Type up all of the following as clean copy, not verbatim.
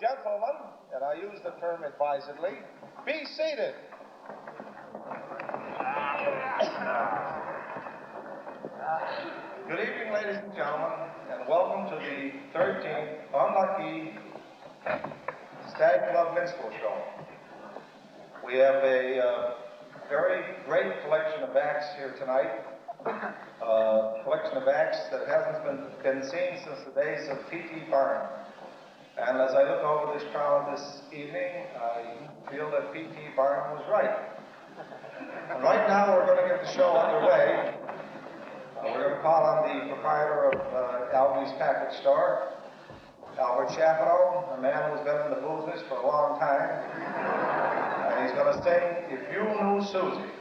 Gentlemen, and I use the term advisedly, be seated. Good evening, ladies and gentlemen, and welcome to the 13th unlucky Stag Club Minstrel Show. We have a very great collection of acts here tonight. Collection of acts that hasn't been seen since the days of P.T. Barnum. And as I look over this crowd this evening, I feel that P.T. Barnum was right. And right now we're going to get the show underway. We're going to call on the proprietor of Alvy's Package Store, Albert Chapino, a man who's been in the business for a long time. And he's going to sing If You Knew Susie.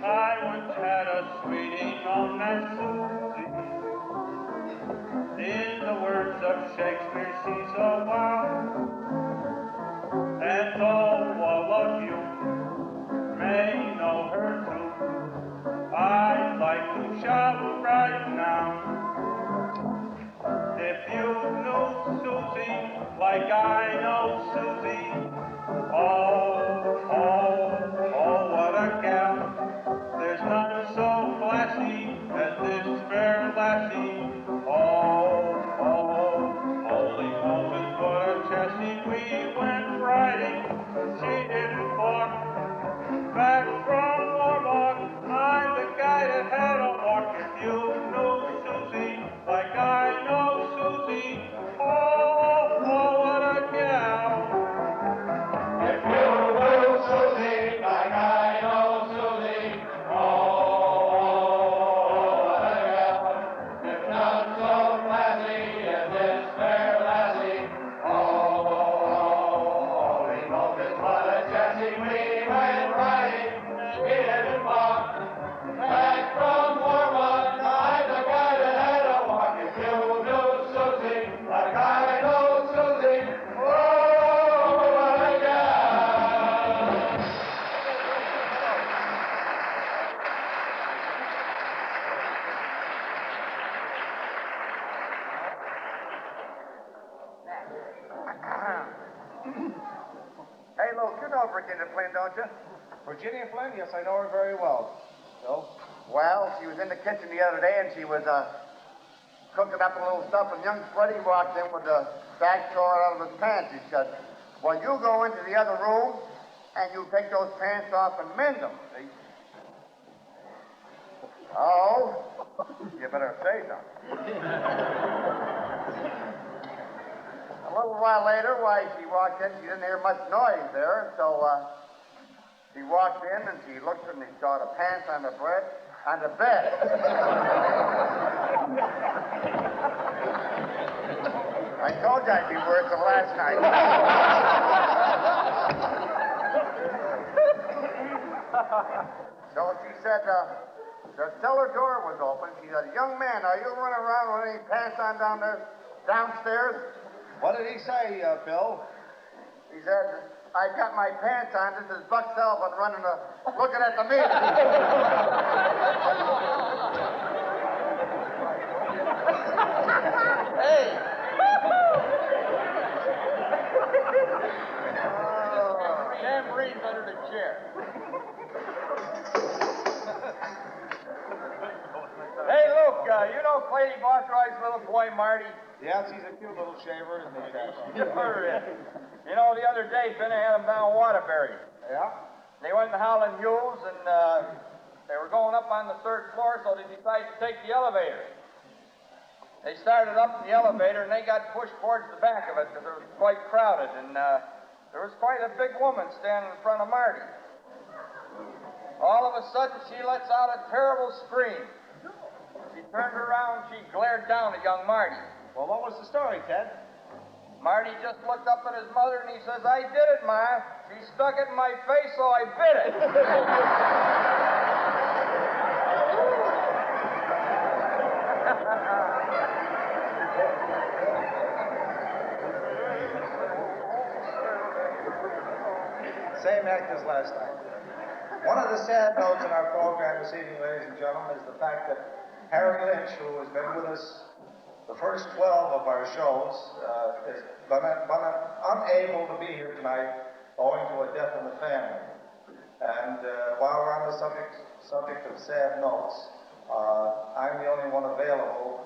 I once had a sweetie known as Susie. In the words of Shakespeare, she's a wow. And though all of you may know her too, I'd like to shout right now. If you knew Susie like I know Susie, oh, what a gal. There's none so classy as this fair lassie. Oh, holy Moses, what a chassis. We went riding, she didn't walk. Back from Warlock, I'm the guy that had a walk. If you knew Susie like I know Susie, oh, what a gal. If you knew Susie like I know Susie, oh, what a gal. If not so classy as this fair lassie, oh, holy Moses, what a chassis. We went riding, we didn't walk. Back from Warlock, I'm the guy that had a walk. If you knew Susie like I know Susie, oh, what a gal. Hey, Luke, you know Virginia Flynn, don't you? Virginia Flynn? Yes, I know her very well. Bill? Well, she was in the kitchen the other day, and she was cooking up a little stuff, and young Freddie walked in with a bag tore out of his pants. He said, well, you go into the other room, and you take those pants off and mend them, see? Oh, you better say something. A little while later, why, she walked in, she didn't hear much noise there, so she walked in and she looked and she saw the pants on the bed. I told you I'd be worse than last night. So she said, the cellar door was open. She said, young man, are you running around with any pants on downstairs? What did he say, Bill? He said, I got my pants on. This is Buck Sullivan looking at the meter. Hey! Tambourine's under the chair. Hey, Luke, you know Clady Bottroy's little boy, Marty? Yes, he's a cute little shaver, isn't he, Jack? Sure is. You know, the other day, Benny had him down Waterbury. Yeah? They went to Howland Hughes, and they were going up on the 3rd floor, so they decided to take the elevator. They started up in the elevator, and they got pushed towards the back of it because it was quite crowded, and there was quite a big woman standing in front of Marty. All of a sudden, she lets out a terrible scream. She turned around, and she glared down at young Marty. Well, what was the story, Ted? Marty just looked up at his mother and he says, I did it, Ma. She stuck it in my face, so I bit it. Same act as last night. One of the sad notes in our program this evening, ladies and gentlemen, is the fact that Harry Lynch, who has been with us the first 12 of our shows, is unable to be here tonight owing to a death in the family. And while we're on the subject of sad notes, I'm the only one available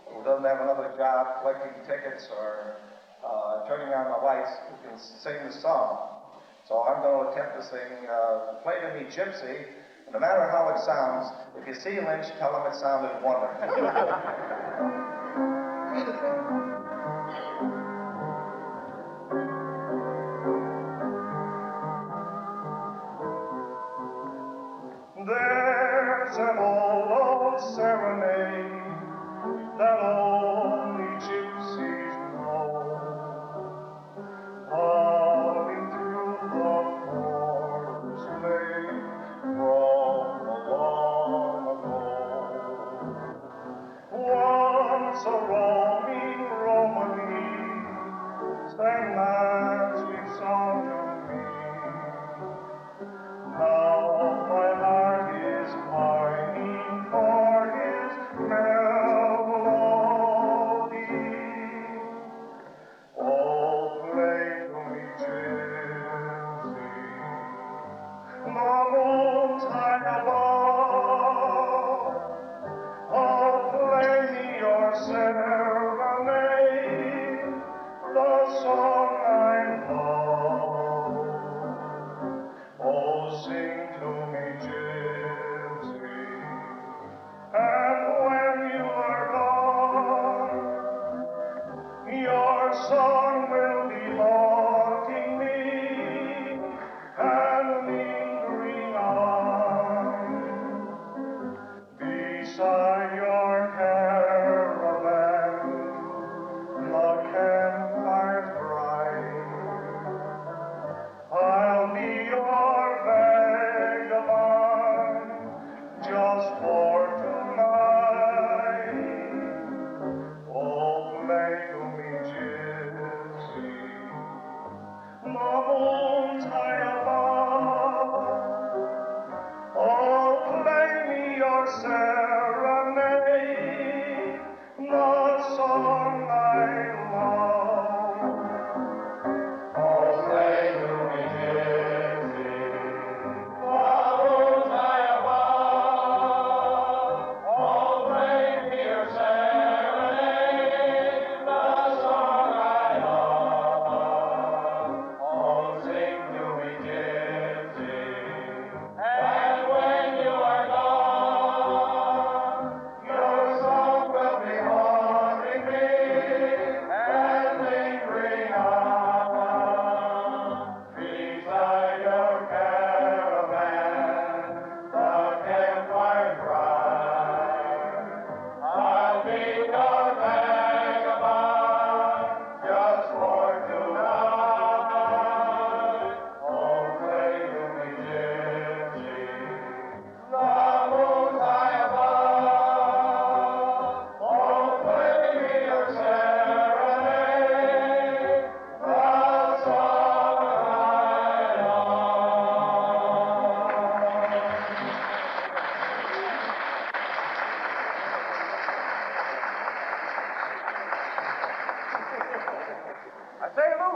who doesn't have another job collecting tickets or turning on the lights who can sing the song. So I'm going to attempt to sing Play to Me Gypsy. No matter how it sounds, if you see Lynch, tell him it sounded wonderful. There's an old serenade that only gypsies know, humming through the forest lane from long ago. Once a roaming Romany sang that sweet song to me. Now my heart is pining for his melody. Oh, play to me, gypsy, the moon's high above. Oh, play me your serenade, the song I love. Oh, sing to me, gypsy, and when you are gone, your song will be haunting me and lingering on beside your caravan, the campfire's bright. I'll be your vagabond just for tonight. Oh, play to me, gypsy, the moon's high above. Oh, play me your serenade, the song I love. Oh, play to me, gypsy, the moon's high above. Oh, play me your serenade, the song I love. Oh, sing to me, gypsy, and when you are gone, your song will be haunting me and lingering on beside your caravan, the campfire bright. I'll be your vagabond just for tonight. Oh, play to me, gypsy, the moon's high above. Oh, play me your serenade, the song I I say, Lou,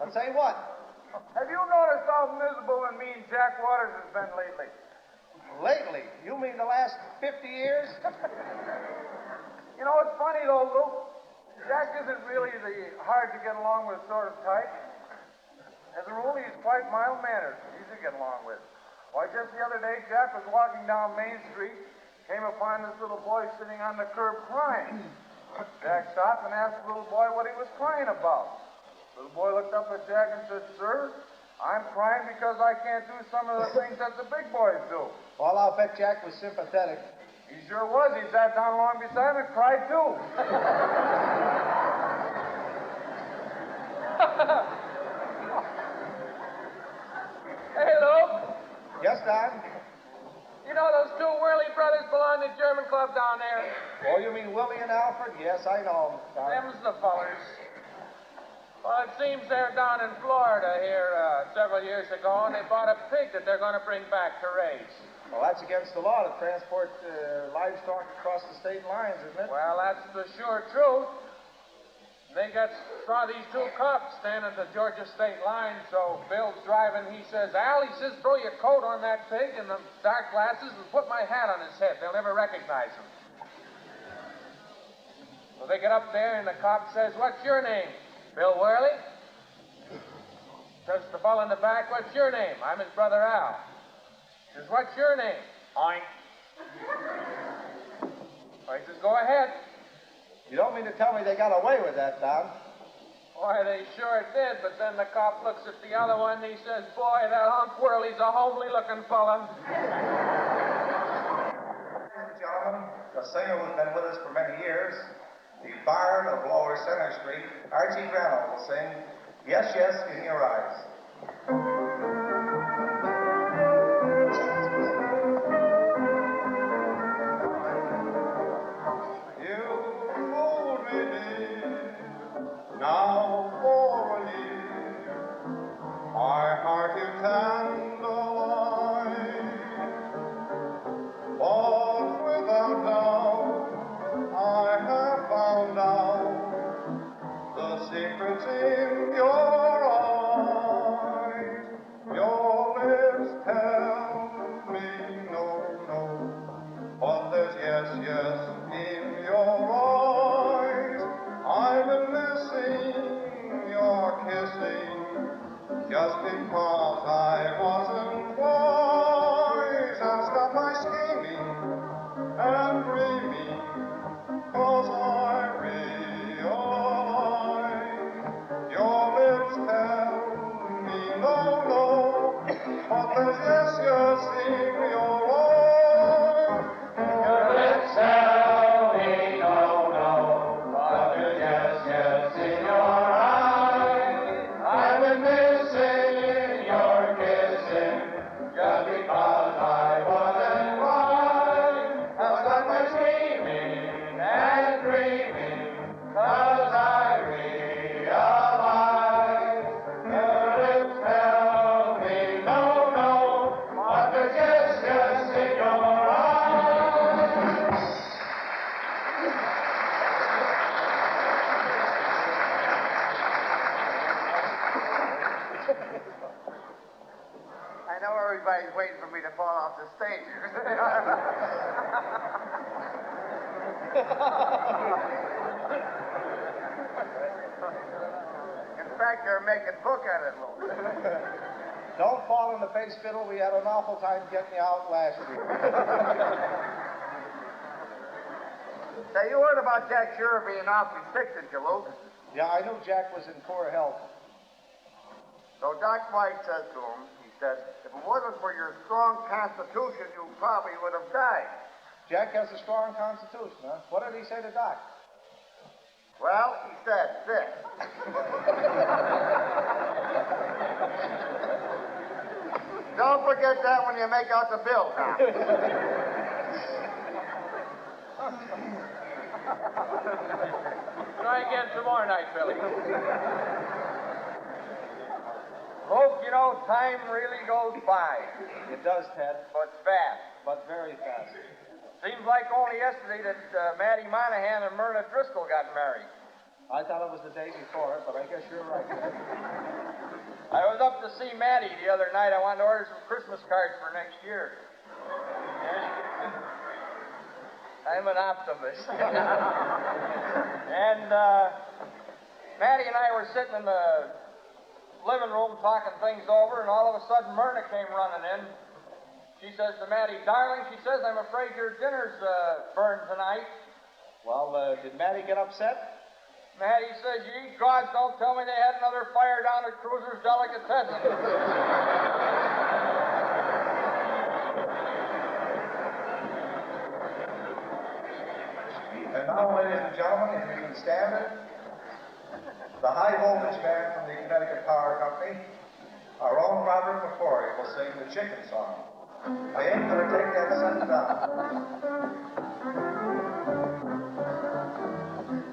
I'll say what? have you noticed how miserable and mean Jack Waters has been lately? Lately? You mean the last 50 years? You know, it's funny though, Lou. Jack isn't really the hard to get along with sort of type. As a rule, he's quite mild-mannered, easy to get along with. Why, just the other day, Jack was walking down Main Street, came upon this little boy sitting on the curb crying. Jack stopped and asked the little boy what he was crying about. The little boy looked up at Jack and said, "Sir, I'm crying because I can't do some of the things that the big boys do." Well, I'll bet Jack was sympathetic. He sure was. He sat down along beside him and cried too. Hey, Lou. Yes, Don? You know those two Whirly brothers belong to the German club down there? Oh, you mean Willie and Alfred? Yes, I know. Don. Them's the fellers. Well, it seems they're down in Florida here several years ago, and they bought a pig that they're going to bring back to raise. Well, that's against the law to transport livestock across the state lines, isn't it? Well, that's the sure truth. Saw these two cops standing at the Georgia state line, so Bill's driving. He says, Al, he says, throw your coat on that pig and the dark glasses and put my hat on his head. They'll never recognize him. So they get up there and the cop says, what's your name? Bill Worley? Says the fellow in the back, what's your name? I'm his brother Al. Says, what's your name? Oink. He says, go ahead. You don't mean to tell me they got away with that, Don? Boy, they sure did, but then the cop looks at the other one and he says, boy, that Unc Whirly's a homely-looking fella. Ladies and gentlemen, a singer who's been with us for many years, the Bard of Lower Center Street, Archie Grano, will sing Yes, Yes, in Your Eyes. Now for a year, my heart you candlelight, but without doubt I have found out the secrets in your eyes. Your lips tell me no, no, but there's yes, yes in your eyes. I've been missing your kissing just because I wasn't wise. I'll stop my scheming and dreaming, 'cause I realize your lips tell me no, no, but there's yes, yes in your eyes. Your lips tell me no, no, but there's yes, yes in your eyes. I've been missing your kissing just because I wasn't wise. I'll stop my scheming and dreaming, 'cause I realize your lips tell me no, no, but there's yes, yes in your eyes. I know everybody's waiting for me to fall off the stage. In fact, they're making book at it, Lou. Don't fall in the face fiddle. We had an awful time getting you out last year. Say, you heard about Jack Shearer being awfully sick, didn't you, Luke? Yeah, I knew Jack was in poor health. So Doc White says to him, he says, if it wasn't for your strong constitution, you probably would have died. Jack has a strong constitution, huh? What did he say to Doc? Well, he said this. Don't forget that when you make out the bill now. Try again tomorrow night, Billy. Hope, you know, time really goes by. It does, Ted, But fast. but very fast. Seems like only yesterday that Mattie Monahan and Myrna Driscoll got married. I thought it was the day before, but I guess you're right, Ted. I was up to see Mattie the other night. I wanted to order some Christmas cards for next year. I'm an optimist. And Mattie and I were sitting in the living room talking things over, and all of a sudden Myrna came running in. She says to Mattie, darling, she says, I'm afraid your dinner's burned tonight. Well, did Mattie get upset? Mattie says, ye gods, don't tell me they had another fire down at Cruiser's Delicatessen. And now, ladies and gentlemen, if you can stand it, the high voltage band from the Connecticut Power Company, our own Robert McCory, will sing the Chicken Song. I ain't gonna take that sentence down.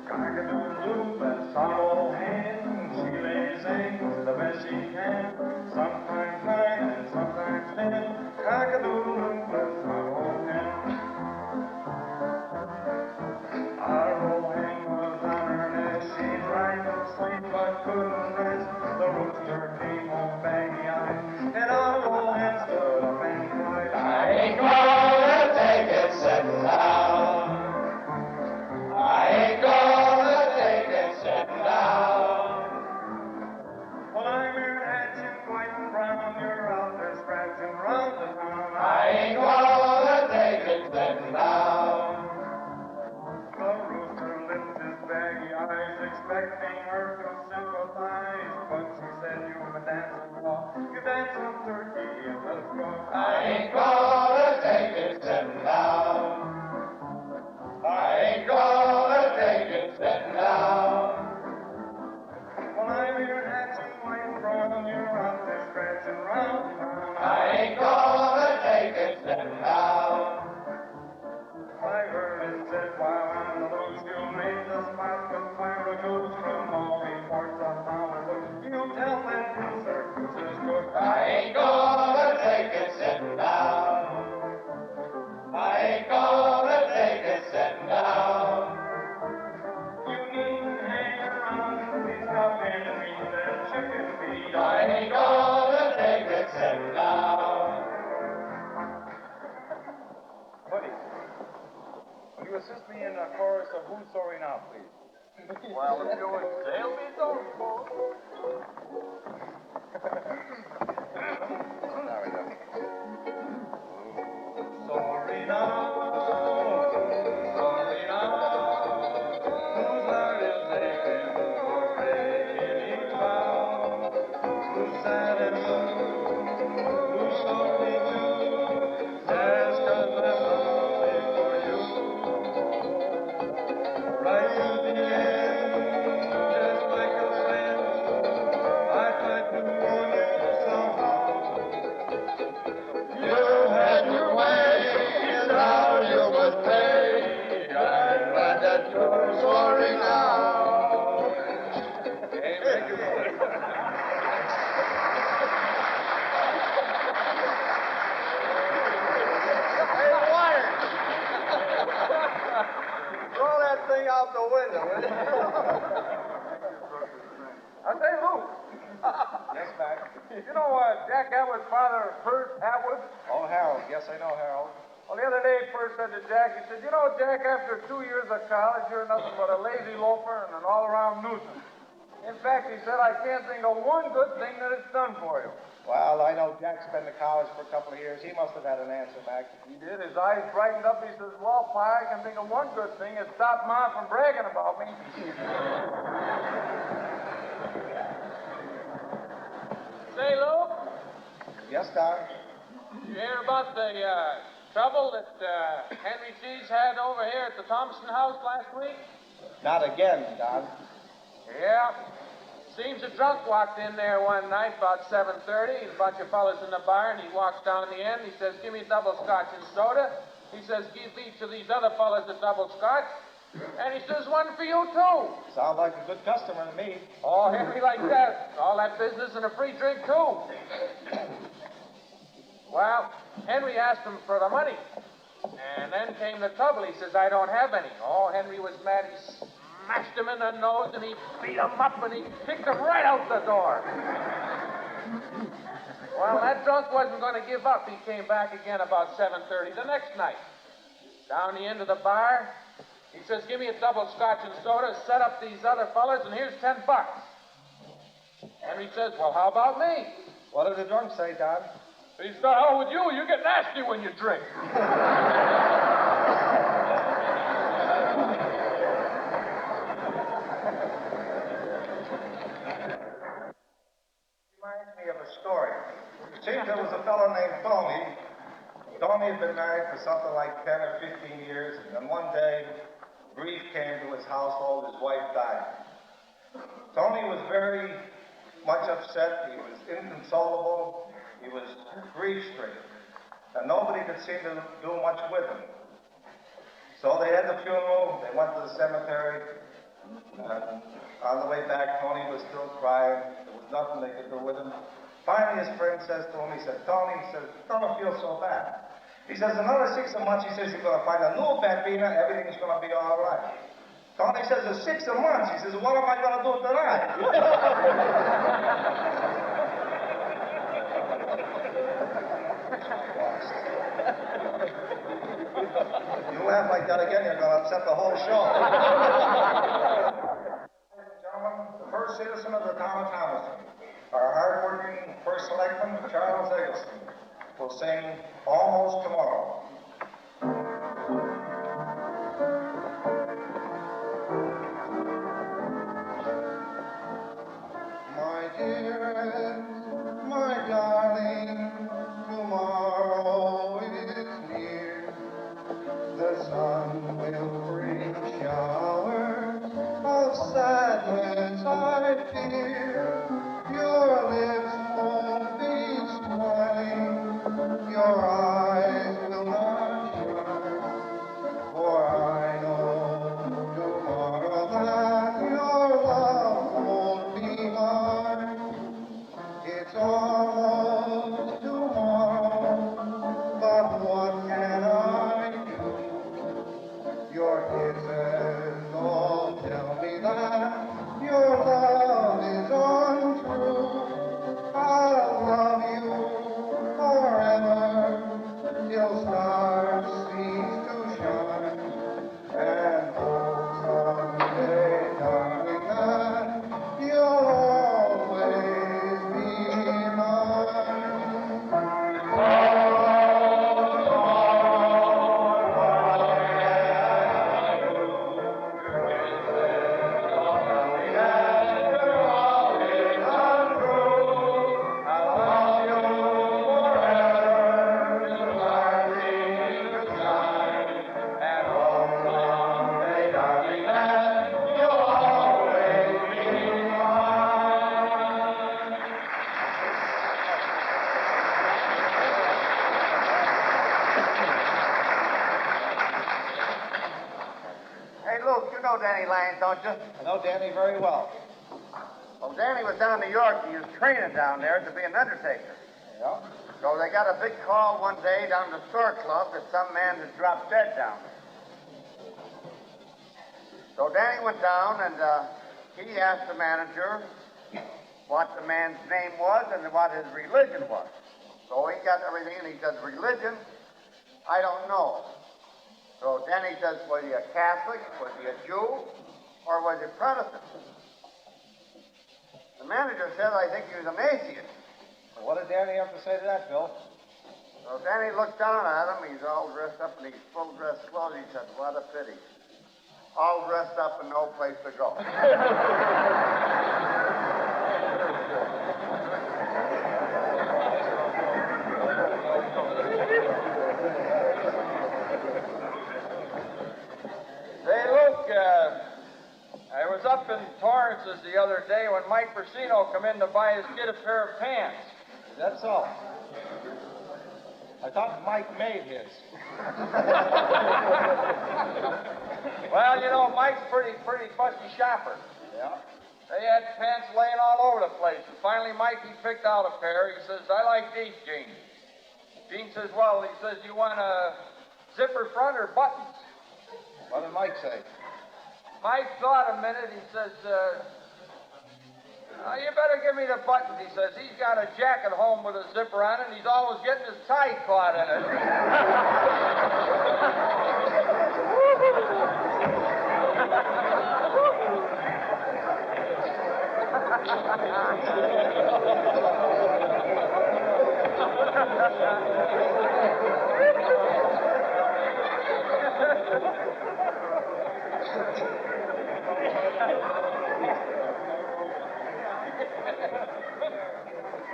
Cock-a-doodle-doo, that some old hen, she lays eggs the best she can, sometimes 9 and sometimes 10. Cock-a-doodle-doo, that expecting her to sympathize, but she said you've been dancing raw. You dance on turkey and let us go. I ain't gonna take it sitting down. I ain't gonna take it sitting down. Well, I'm here hatching white from you're out there scratching round town. I ain't gonna take it sitting down. I heard it said while on the loose you made the spot with fire goes from all reports of Honolulu. You tell that cruiser's good. I ain't gonna take it sitting down. I ain't gonna take it sitting down. You needn't hang around, please stop in and eat that chicken feed. I ain't gonna take it sitting down. Buddy, will you assist me in a chorus of Who's Sorry Now, please? Well, if you would sail me don't go. There we go. Sorry now, sorry now, whose heart is aching for breaking each vow? Who's sad and blue, who's sorry too, just 'cause I'm lonely for you. Right to the end, just like a friend, I tried to warn you somehow. You had your way, and now you must pay. I'm glad that you're sorry now. Hey, thank you. Hey, Wyatt! Throw that thing out the window, will you? I say, Luke. Yes, Mac. You know Jack Atwood's father, Bert Atwood? Oh, Harold. Yes, I know Harold. Well, the other day, Bert said to Jack, he said, you know, Jack, after 2 years of college, you're nothing but a lazy loafer and an all-around nuisance. In fact, he said, I can't think of one good thing that it's done for you. Well, I know Jack's been to college for a couple of years. He must have had an answer, Mac. He did. His eyes brightened up. He says, well, Pa, I can think of one good thing. It stopped Ma from bragging about me. Say, Luke, Yes, Don? you hear about the trouble that Henry G's had over here at the Thomaston house last week? Not again, Don. Yeah. Seems a drunk walked in there one night about 7:30. A bunch of fellas in the bar, and he walks down the end. He says, give me double scotch and soda. He says, give each of these other fellas a double scotch. And he says, one for you, too. Sounds like a good customer to me. Oh, Henry like that. All that business and a free drink, too. Well, Henry asked him for the money. And then came the trouble. He says, I don't have any. Oh, Henry was mad. He smashed him in the nose, and he beat him up, and he kicked him right out the door. Well, that drunk wasn't going to give up. He came back again about 7:30 the next night. Down the end of the bar, he says, give me a double scotch and soda, set up these other fellas, and here's $10. Henry says, well, how about me? What did the drunk say, Don? He said, oh, with you, you get nasty when you drink. Reminds me of a story. See, there was a fellow named Tony. Tony had been married for something like 10 or 15 years, and then one day, grief came to his household. His wife died. Tony was very much upset. He was inconsolable. He was grief-stricken, and nobody could seem to do much with him. So they had the funeral. They went to the cemetery, and on the way back, Tony was still crying. There was nothing they could do with him. Finally, his friend says to him, he said, Tony, he says, don't feel so bad. He says, another 6 months, he says, you're going to find a new bambina, everything's going to be all right. Tony says, it's 6 months. He says, what am I going to do tonight? You laugh like that again, you're going to upset the whole show. Ladies and gentlemen, the first citizen of the town of Thomaston, our hard-working first selectman, Charles Eggleston, will sing Almost Tomorrow. your kisses. Oh, tell me that your love is untrue. I'll love you forever till stars cease to shine. And hope someday, darling, that you'll always be mine. Hey, Luke, you know Danny Lyons, don't you? I know Danny very well. Well, Danny was down in New York. He was training down there to be an undertaker. Yeah? So they got a big call one day down to the Store Club that some man had dropped dead down there. So Danny went down and he asked the manager what the man's name was and what his religion was. So he got everything and he says, religion, I don't know. So Danny says, was he a Catholic, was he a Jew, or was he Protestant? The manager said, I think he was an atheist. Well, what did Danny have to say to that, Bill? So Danny looked down at him. He's all dressed up in these full-dress clothes. He said, what a pity. All dressed up and no place to go. Say, Luke, I was up in Torrance's the other day when Mike Persino come in to buy his kid a pair of pants. That's all. I thought Mike made his. Well, you know, Mike's pretty fussy shopper. Yeah? They had pants laying all over the place. And finally, Mikey picked out a pair. He says, I like these, Gene. Gene says, well, he says, you want a zipper front or buttons? What did Mike say? Mike thought a minute. He says, you better give me the buttons. He says, he's got a jacket home with a zipper on it, and he's always getting his tie caught in it.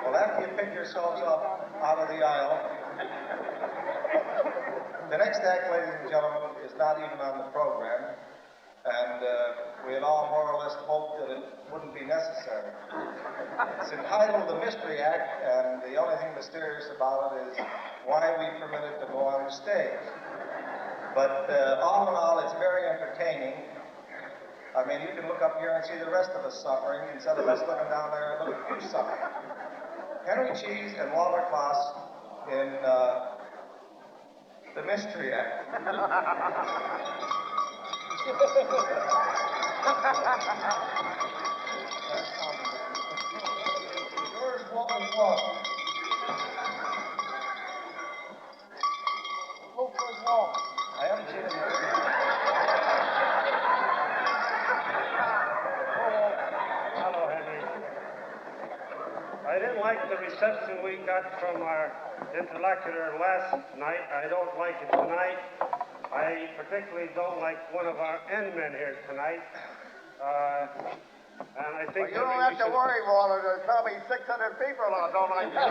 Well, after you pick yourselves up out of the aisle, the next act, ladies and gentlemen, is not even on the program, and we had all more or less hoped that it wouldn't be necessary. It's entitled The Mystery Act, and the only thing mysterious about it is why we permit it to go on the stage. But all in all, it's very entertaining. I mean, you can look up here and see the rest of us suffering instead of us looking down there and looking at you suffering. Henry Cheese and Walter Kloss in The Mystery Act. Where's Walter Kloss? Look, where's Walter? I haven't seen him yet. Hello, Henry. I didn't like the reception we got from our interlocutor last night. I don't like it tonight. I particularly don't like one of our end men here tonight. And I think Well, you don't have to worry, Walter. There's probably 600 people that don't like you.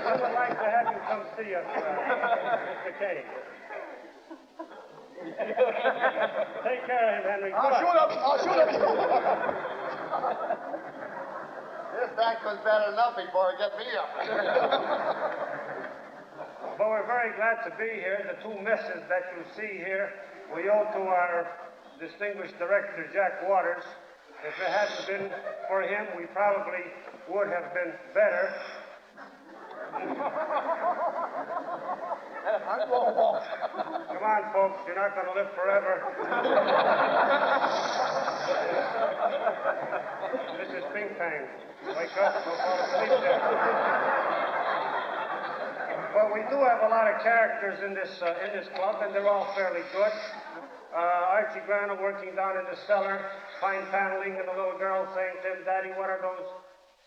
I would like to have you come see us, Mr. Kane. Take care of him, Henry. I'll shoot him. This act was bad enough before it get me up. But we're very glad to be here. The two misses that you see here, we owe to our distinguished director, Jack Waters. If it hadn't been for him, we probably would have been better. Come on, folks, you're not going to live forever. This is pink time. Wake up, don't fall asleep there. But we do have a lot of characters in this club, and they're all fairly good. Archie Grana working down in the cellar, fine paneling, and the little girl saying to him, Daddy, what are those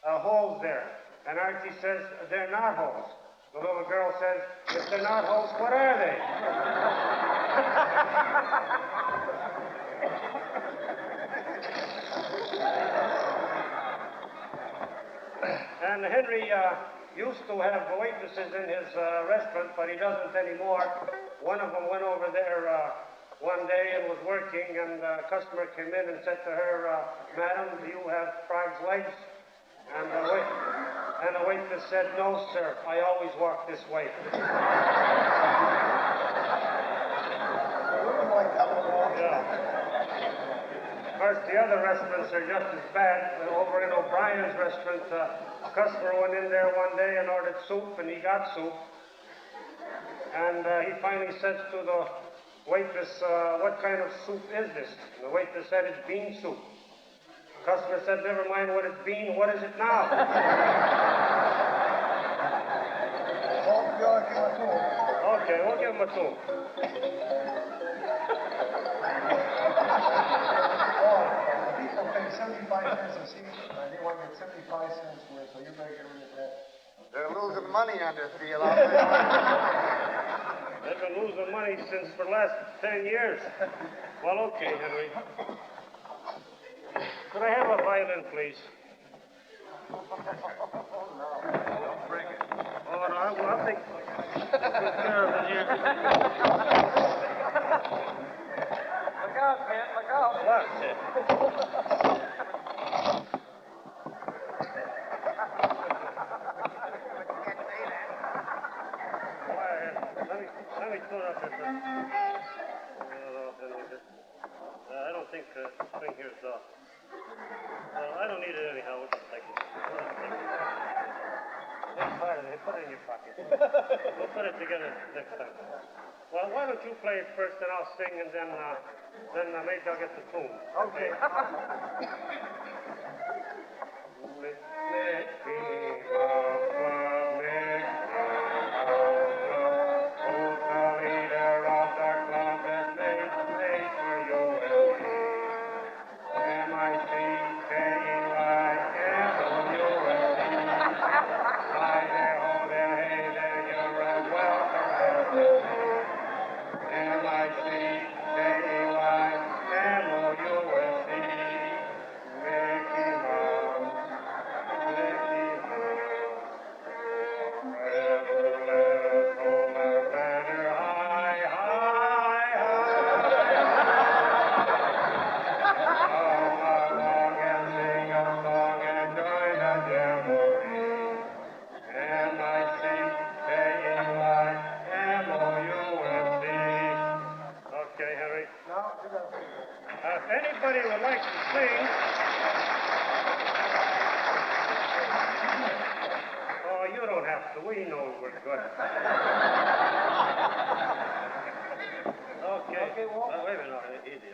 holes there? And Archie says, they're not holes. The little girl says, if they're not holes, what are they? And Henry used to have waitresses in his restaurant, but he doesn't anymore. One of them went over there one day and was working, and a customer came in and said to her, Madam, do you have frog's legs? And the waitress said, no, sir, I always walk this way. Of course, the other restaurants are just as bad. Over in O'Brien's restaurant, a customer went in there one day and ordered soup, and he got soup. And he finally says to the waitress, what kind of soup is this? And the waitress said, it's bean soup. The customer said, never mind what it's been, what is it now? Okay, we'll give him a two. People pay 75 cents a seat, and they want to get 75 cents for it, so you better get rid of that. They're losing money on this deal out there. They've been losing money since for the last 10 years. Well, okay, Henry. Could I have a violin, please? Don't break it. Oh, no, I'll take good care of it here. Look out, Kent, look out. What? Let me tune up this. I don't think this thing here is off. Well, I don't need it anyhow. We'll just take it. Next part of it, put it in your pocket. We'll put it together next time. Well, why don't you play it first, and I'll sing, and then maybe I'll get the tune. Okay. If anybody would like to sing, oh, you don't have to. We know we're good. Okay. Wait a minute. Easy.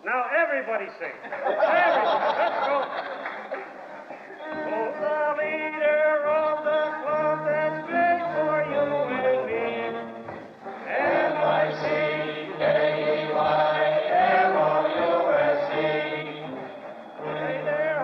Now everybody sing. Everybody, let's go. Oh, the leader of the club that's big for you and me. M-I-C-K-E-Y-M-O-U-S-E. Hey there,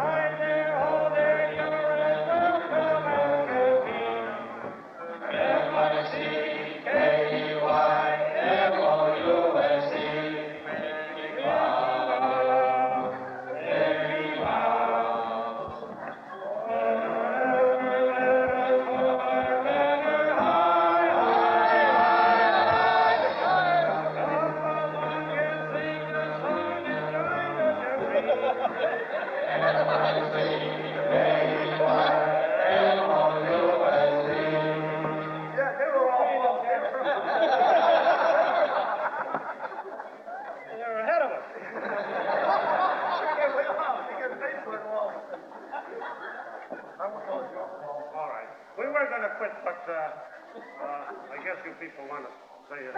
to quit, but I guess you people want to say it.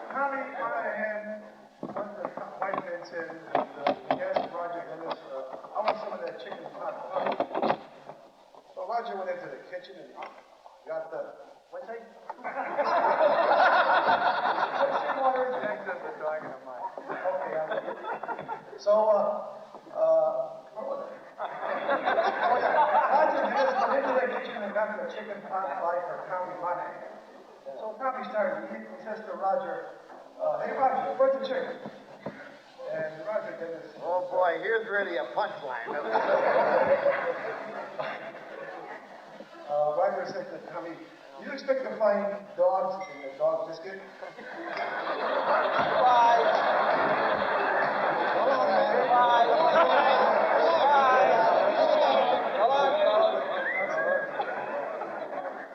Tommy, on the other hand, once the wife gets in, and he asked Roger Dennis, I want some of that chicken pot pie. So Roger went into the kitchen and got the, what's that? Okay, so, Roger Dennis went into the kitchen and got the chicken pot pie for Tommy money. So Tommy started eating. He says to Roger, hey Roger, where's the chicken? And Roger Dennis. Oh boy, here's really a punchline. Roger said to Tommy, you expect to find dogs in the dog biscuit?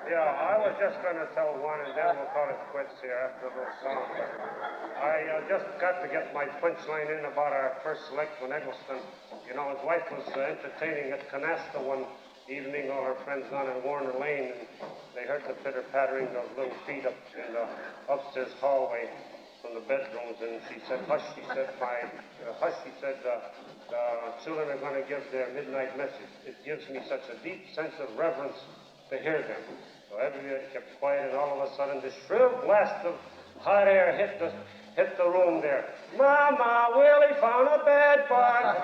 Yeah, I was just going to tell one, and then we'll call it quits here after a little song. I just got to get my punchline in about our first selectman, Eggleston. You know, his wife was entertaining at Canasta one evening, all her friends on in Warner Lane, and they heard the pitter-pattering of little feet up in the upstairs hallway from the bedrooms, and she said, hush, she said, children are going to give their midnight message. It gives me such a deep sense of reverence to hear them. So everybody kept quiet, and all of a sudden this shrill blast of hot air hit the room there. Mama, Willie found a bed bug.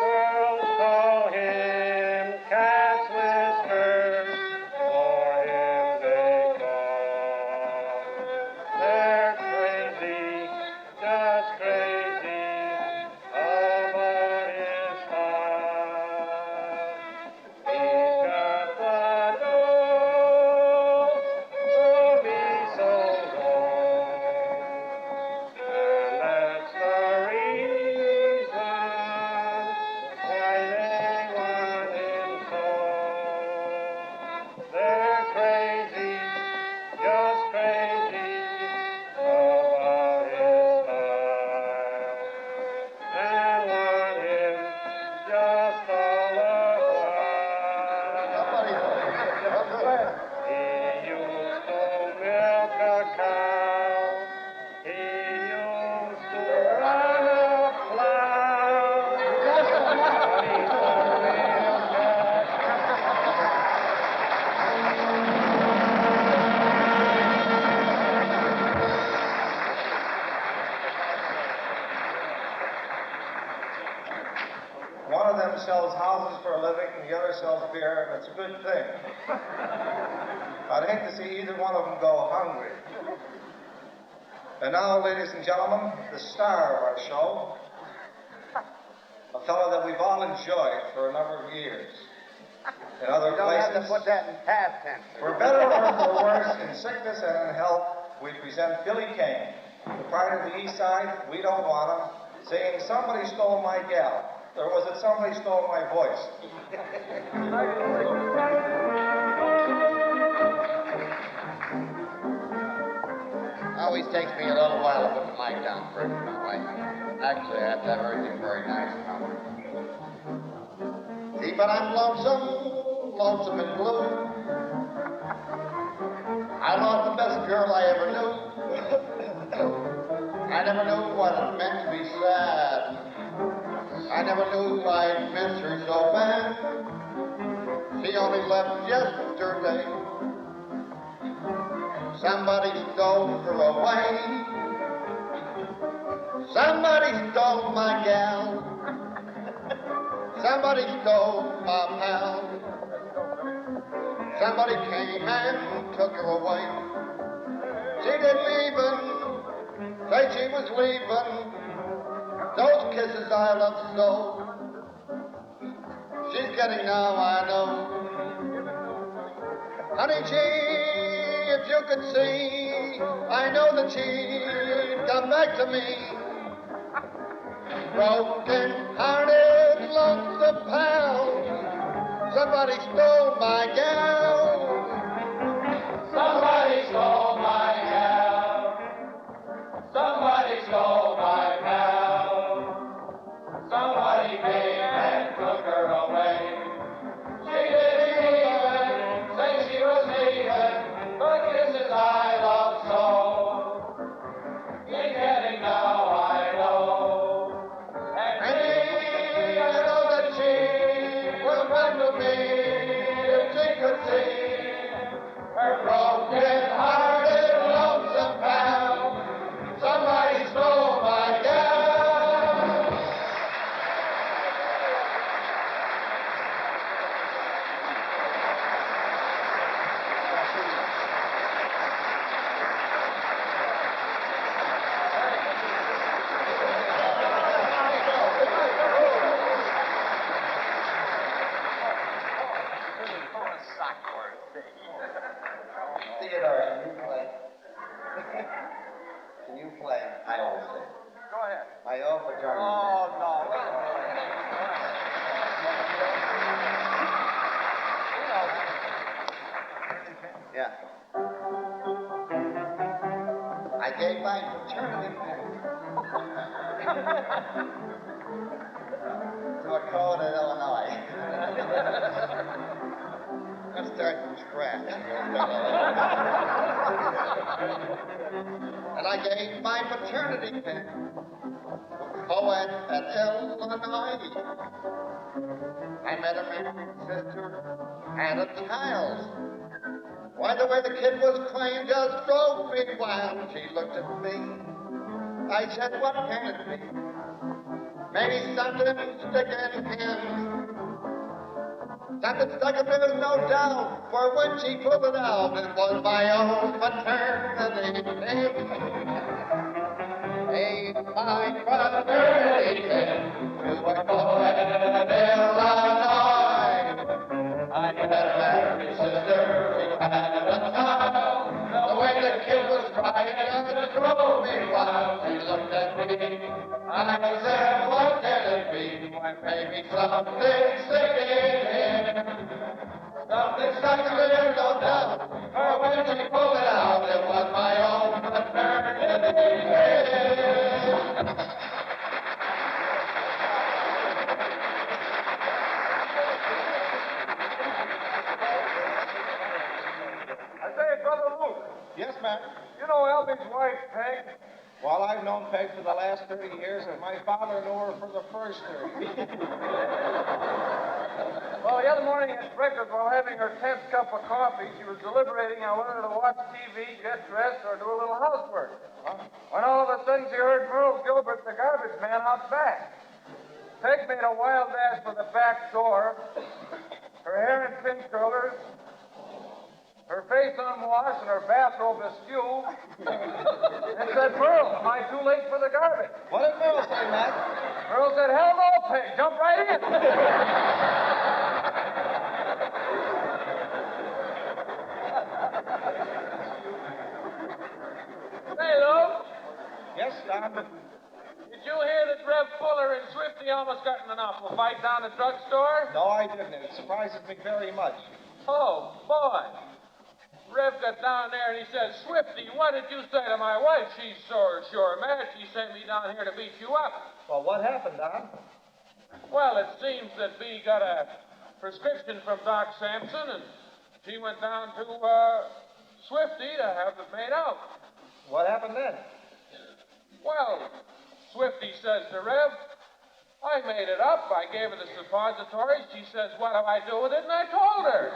Girls call him Cat's Whisker, for him they call. They're crazy, just crazy about his style. He's got the nose so me so long, and that's the reason why they want him so. They're crazy, just crazy about his style, and want him just all the while. He used to milk a cow. He used to run a plow. But he's a real cat. One of them sells houses for a living and the other sells beer, and it's a good thing. I'd hate to see either one of them go hungry. And now, ladies and gentlemen, the star of our show, a fellow that we've all enjoyed for a number of years. In other You don't have to places, put that in past tense. for better or for worse, in sickness and in health, we present Billy Kane, the part of the East Side, We Don't Want Him, saying, somebody stole my gal. Or was it somebody stole my voice? Always takes me a little while to put the mic down first, you know. Actually, I have to have everything very nice. See, but I'm lonesome and blue. I lost the best girl I ever knew. I never knew what it meant to be sad. I never knew I'd miss her so bad. She only left yesterday. Somebody stole her away. Somebody stole my gal. Somebody stole my pal. Somebody came and took her away. She didn't even say she was leaving. Those kisses I love so. She's getting now, I know. Honey, if you could see, I know that she'd come back to me. Broken-hearted, lonesome pal. Somebody stole my gal. Somebody stole my gal. Somebody stole that. I gave my fraternity pin to a code in Illinois. Let's start from scratch. And I gave my fraternity pin to a poet at Illinois. I met a married sister and a child. Why, the way the kid was crying just drove me wild. She looked at me. I said, what can it be? Maybe something sticking in. Something stuck in there's no doubt. For when she pulled it out, it was my own fraternity pin. Hey, my fraternity pin to a poet in Illinois. I had a married sister, she had a child. The way the kid was crying, it drove me wild. She looked at me, I said, what can it be? Why, maybe something sticking in. Something stuck in there, no doubt. For when she pulled it out, it was my own fraternity pin. I say, Brother Luke, Yes, ma'am. you know Albie's wife, Peg? Well, I've known Peg for the last 30 years, and my father knew her for the first 30. Well, the other morning at breakfast, while having her 10th cup of coffee, she was deliberating on whether to watch TV, get dressed, or do a little housework. When all of a sudden she heard Merle Gilbert, the garbage man, out back. Peg made a wild dash for the back door, her hair in pin curlers, her face unwashed and her bathrobe askew, and said, Merle, am I too late for the garbage? What did Merle say, Mac? Merle said, hell no, Peg, jump right in. Say, Luke, Yes, Don. did you hear that Rev Fuller and Swifty almost got in an awful fight down at the drugstore? No, I didn't. It surprises me very much. Oh, boy. Rev got down there and he said, Swifty, what did you say to my wife? She's sure mad. She sent me down here to beat you up. Well, what happened, Don? Well, it seems that B got a prescription from Doc Sampson, and she went down to Swifty to have it made out. What happened then? Well, Swifty says to Rev, I made it up. I gave her the suppositories. She says, what do I do with it? And I told her.